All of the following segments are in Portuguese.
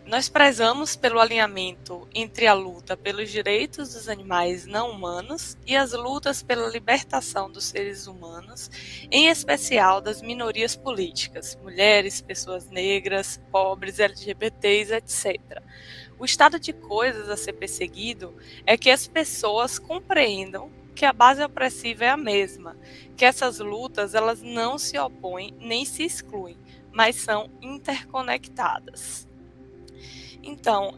Nós prezamos pelo alinhamento entre a luta pelos direitos dos animais não humanos e as lutas pela libertação dos seres humanos, em especial das minorias políticas, mulheres, pessoas negras, pobres, LGBTs, etc. O estado de coisas a ser perseguido é que as pessoas compreendam que a base opressiva é a mesma, que essas lutas elas não se opõem nem se excluem, mas são interconectadas. Então,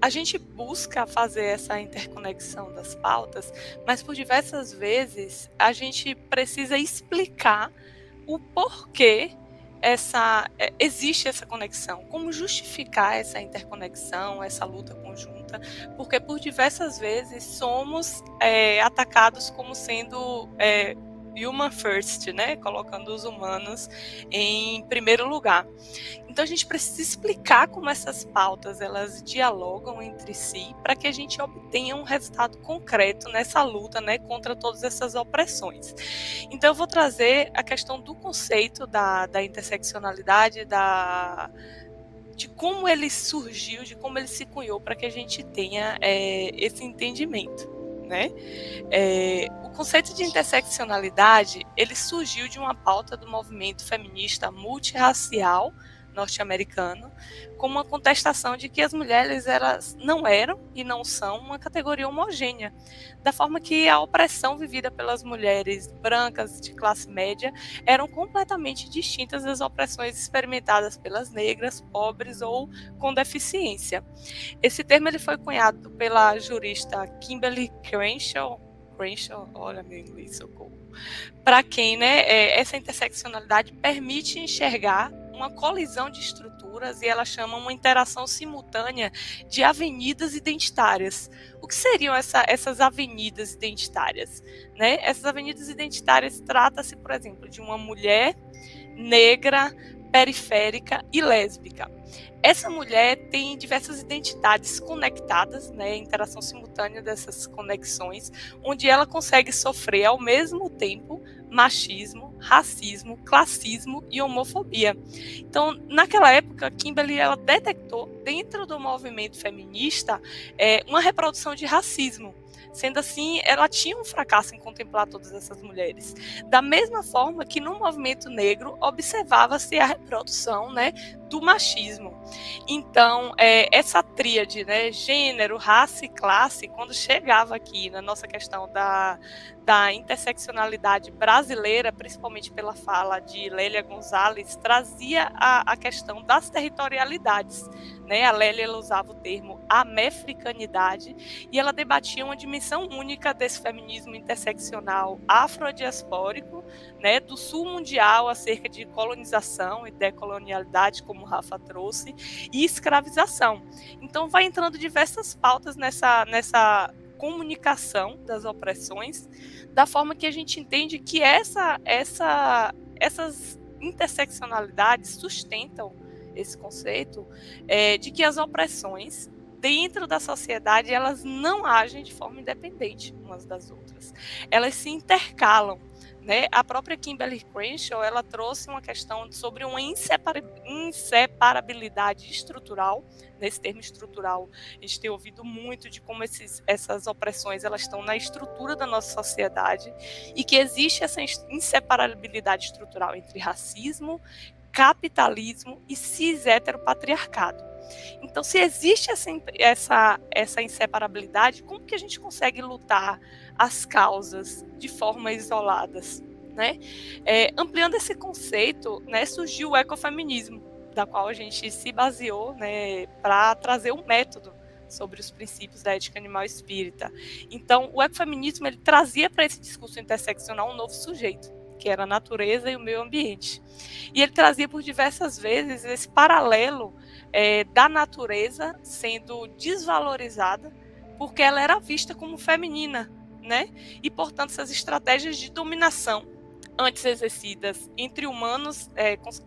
a gente busca fazer essa interconexão das pautas, mas por diversas vezes a gente precisa explicar o porquê existe essa conexão, como justificar essa interconexão, essa luta conjunta, porque por diversas vezes somos atacados como sendo human first, né? Colocando os humanos em primeiro lugar. Então a gente precisa explicar como essas pautas elas dialogam entre si para que a gente obtenha um resultado concreto nessa luta, né, contra todas essas opressões. Então eu vou trazer a questão do conceito da interseccionalidade, de como ele surgiu, de como ele se cunhou para que a gente tenha esse entendimento, né? O conceito de interseccionalidade ele surgiu de uma pauta do movimento feminista multirracial norte-americano, como uma contestação de que as mulheres elas não eram e não são uma categoria homogênea, da forma que a opressão vivida pelas mulheres brancas de classe média eram completamente distintas das opressões experimentadas pelas negras, pobres ou com deficiência. Esse termo ele foi cunhado pela jurista Kimberly Crenshaw, olha meu inglês, socorro, para quem, né, essa interseccionalidade permite enxergar uma colisão de estruturas e ela chama uma interação simultânea de avenidas identitárias. O que seriam essas avenidas identitárias? Né? Essas avenidas identitárias trata-se, por exemplo, de uma mulher negra, periférica e lésbica. Essa mulher tem diversas identidades conectadas, né, interação simultânea dessas conexões, onde ela consegue sofrer ao mesmo tempo machismo, racismo, classismo e homofobia. Então, naquela época, Kimberly ela detectou dentro do movimento feminista uma reprodução de racismo. Sendo assim, ela tinha um fracasso em contemplar todas essas mulheres. Da mesma forma que no movimento negro observava-se a reprodução, né, do machismo. Então, essa tríade, né, gênero, raça e classe, quando chegava aqui na nossa questão da interseccionalidade brasileira, principalmente pela fala de Lélia Gonzalez, trazia a questão das territorialidades. Né? A Lélia ela usava o termo amefricanidade e ela debatia uma dimensão única desse feminismo interseccional afrodiaspórico, né, do sul mundial acerca de colonização e decolonialidade, como o Rafa trouxe, e escravização. Então vai entrando diversas pautas nessa comunicação das opressões, da forma que a gente entende que essas interseccionalidades sustentam esse conceito de que as opressões dentro da sociedade elas não agem de forma independente umas das outras, elas se intercalam. Né? A própria Kimberly Crenshaw ela trouxe uma questão sobre uma inseparabilidade estrutural. Nesse termo estrutural, a gente tem ouvido muito de como essas opressões elas estão na estrutura da nossa sociedade e que existe essa inseparabilidade estrutural entre racismo, capitalismo e cis-heteropatriarcado. Então, se existe essa inseparabilidade, como que a gente consegue lutar as causas de forma isoladas? Né? Ampliando esse conceito, né, surgiu o ecofeminismo, da qual a gente se baseou, né, para trazer um método sobre os princípios da ética animal espírita. Então, o ecofeminismo ele trazia para esse discurso interseccional um novo sujeito, que era a natureza e o meio ambiente. E ele trazia por diversas vezes esse paralelo da natureza sendo desvalorizada porque ela era vista como feminina, né? E, portanto, essas estratégias de dominação antes exercidas entre humanos,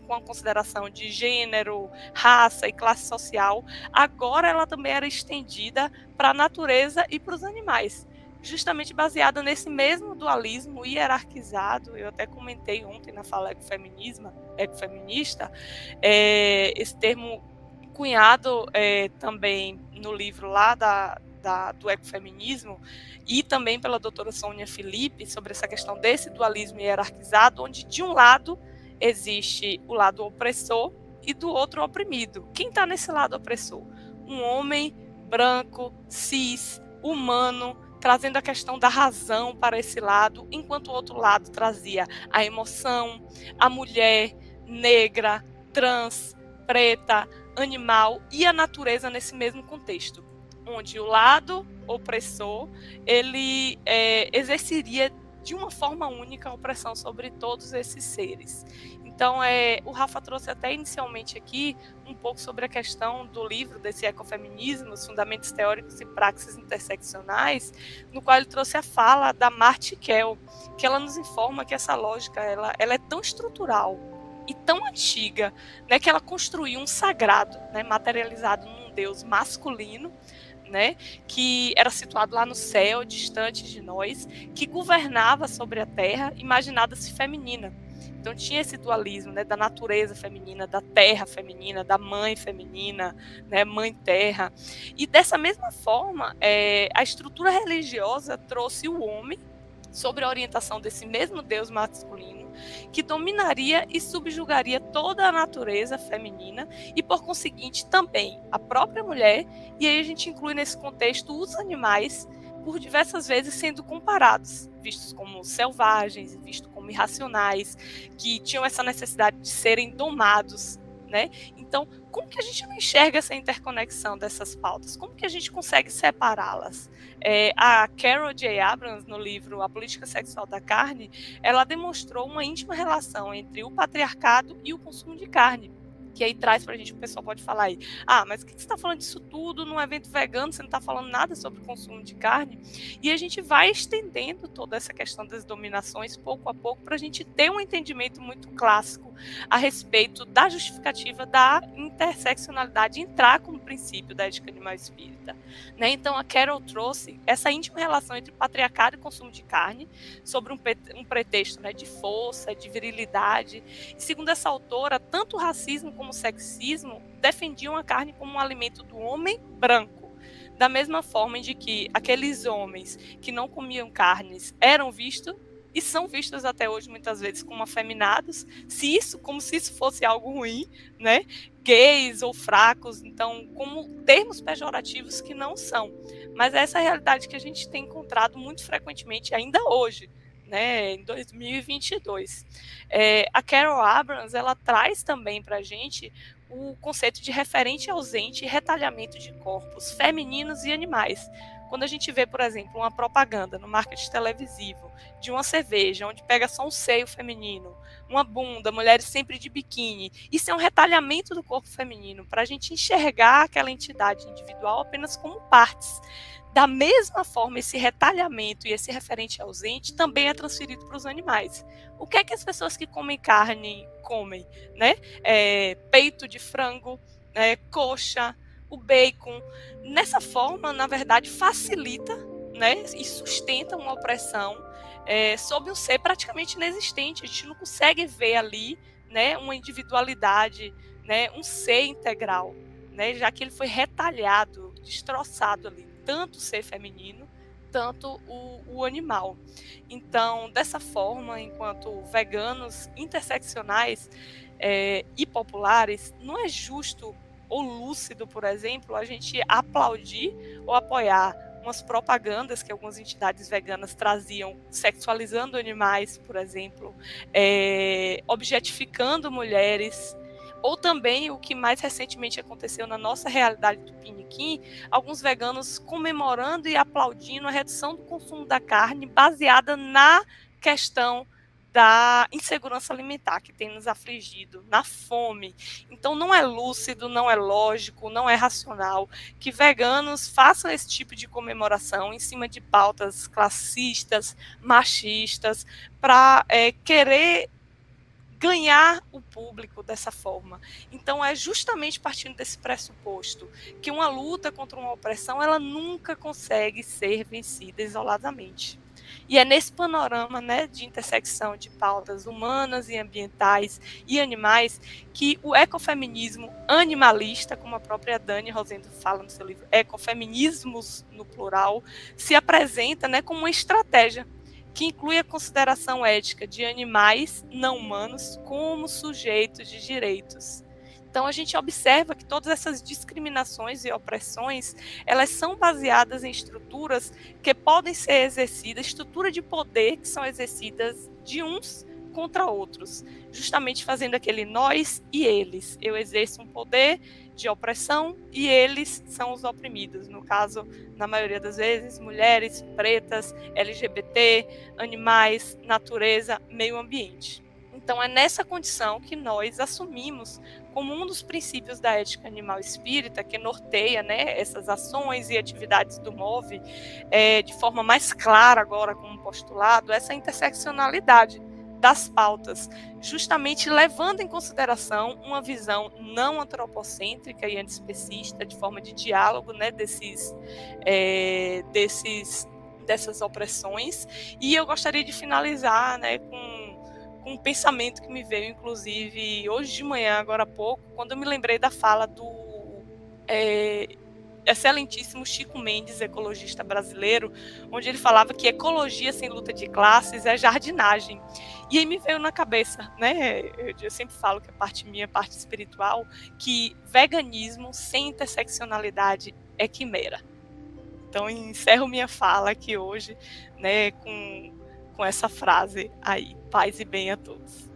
com a consideração de gênero, raça e classe social, agora ela também era estendida para a natureza e para os animais, justamente baseada nesse mesmo dualismo hierarquizado. Eu até comentei ontem na fala ecofeminista, esse termo cunhado também no livro lá do ecofeminismo, e também pela doutora Sônia Felipe, sobre essa questão desse dualismo hierarquizado, onde de um lado existe o lado opressor e do outro oprimido. Quem está nesse lado opressor? Um homem branco, cis, humano, trazendo a questão da razão para esse lado, enquanto o outro lado trazia a emoção, a mulher negra, trans, preta, animal e a natureza nesse mesmo contexto, onde o lado opressor ele exerceria de uma forma única a opressão sobre todos esses seres. Então, o Rafa trouxe até inicialmente aqui um pouco sobre a questão do livro desse ecofeminismo, os fundamentos teóricos e praxis interseccionais, no qual ele trouxe a fala da Marti Kell, que ela nos informa que essa lógica ela é tão estrutural e tão antiga, né, que ela construiu um sagrado, né, materializado num Deus masculino, né, que era situado lá no céu, distante de nós, que governava sobre a terra, imaginada-se feminina. Então tinha esse dualismo, né, da natureza feminina, da terra feminina, da mãe feminina, né, mãe terra. E dessa mesma forma, a estrutura religiosa trouxe o homem sob a orientação desse mesmo Deus masculino, que dominaria e subjugaria toda a natureza feminina e, por conseguinte, também a própria mulher, e aí a gente inclui nesse contexto os animais, por diversas vezes sendo comparados, vistos como selvagens, vistos como irracionais, que tinham essa necessidade de serem domados, né? Então, como que a gente não enxerga essa interconexão dessas pautas? Como que a gente consegue separá-las? A Carol J. Abrams, no livro A Política Sexual da Carne, ela demonstrou uma íntima relação entre o patriarcado e o consumo de carne. Que aí traz para a gente, o pessoal pode falar aí, mas o que você está falando disso tudo num evento vegano, você não está falando nada sobre o consumo de carne? E a gente vai estendendo toda essa questão das dominações pouco a pouco para a gente ter um entendimento muito clássico a respeito da justificativa da interseccionalidade entrar como princípio da ética animal espírita. Né? Então a Carol trouxe essa íntima relação entre patriarcado e consumo de carne, sobre um pretexto, né, de força, de virilidade. E segundo essa autora, tanto o racismo como o sexismo defendiam a carne como um alimento do homem branco. Da mesma forma de que aqueles homens que não comiam carnes eram vistos e são vistos até hoje muitas vezes como afeminados, como se isso fosse algo ruim, né? Gays ou fracos, então como termos pejorativos que não são. Mas essa é a realidade que a gente tem encontrado muito frequentemente ainda hoje, né, em 2022. A Carol Abrams, ela traz também para a gente o conceito de referente ausente e retalhamento de corpos femininos e animais. Quando a gente vê, por exemplo, uma propaganda no marketing televisivo de uma cerveja, onde pega só um seio feminino, uma bunda, mulheres sempre de biquíni, isso é um retalhamento do corpo feminino, para a gente enxergar aquela entidade individual apenas como partes. Da mesma forma, esse retalhamento e esse referente ausente também é transferido para os animais. O que é que as pessoas que comem carne comem? Né? Peito de frango, coxa, o bacon. Nessa forma, na verdade, facilita, né, e sustenta uma opressão sobre um ser praticamente inexistente. A gente não consegue ver ali, né, uma individualidade, né, um ser integral, né, já que ele foi retalhado, destroçado ali, tanto o ser feminino, tanto o animal. Então, dessa forma, enquanto veganos interseccionais e populares, não é justo ou lúcido, por exemplo, a gente aplaudir ou apoiar umas propagandas que algumas entidades veganas traziam, sexualizando animais, por exemplo, objetificando mulheres, ou também o que mais recentemente aconteceu na nossa realidade do Piniquim, alguns veganos comemorando e aplaudindo a redução do consumo da carne baseada na questão da insegurança alimentar que tem nos afligido, na fome. Então não é lúcido, não é lógico, não é racional que veganos façam esse tipo de comemoração em cima de pautas classistas, machistas, para querer ganhar o público dessa forma. Então é justamente partindo desse pressuposto que uma luta contra uma opressão, ela nunca consegue ser vencida isoladamente. E é nesse panorama, né, de intersecção de pautas humanas e ambientais e animais que o ecofeminismo animalista, como a própria Dani Rosendo fala no seu livro Ecofeminismos no plural, se apresenta, né, como uma estratégia que inclui a consideração ética de animais não humanos como sujeitos de direitos. Então a gente observa que todas essas discriminações e opressões, elas são baseadas em estruturas que podem ser exercidas, estrutura de poder que são exercidas de uns contra outros, justamente fazendo aquele nós e eles. Eu exerço um poder de opressão e eles são os oprimidos. No caso, na maioria das vezes, mulheres, pretas, LGBT, animais, natureza, meio ambiente. Então, é nessa condição que nós assumimos como um dos princípios da ética animal espírita, que norteia, né, essas ações e atividades do MOVE, de forma mais clara agora como postulado, essa interseccionalidade das pautas, justamente levando em consideração uma visão não antropocêntrica e antiespecista, de forma de diálogo, né, dessas opressões. E eu gostaria de finalizar, né, com um pensamento que me veio, inclusive, hoje de manhã, agora há pouco, quando eu me lembrei da fala do excelentíssimo Chico Mendes, ecologista brasileiro, onde ele falava que ecologia sem luta de classes é jardinagem. E aí me veio na cabeça, né, eu sempre falo que a parte minha, a parte espiritual, que veganismo sem interseccionalidade é quimera. Então, encerro minha fala aqui hoje, né, com essa frase aí, paz e bem a todos.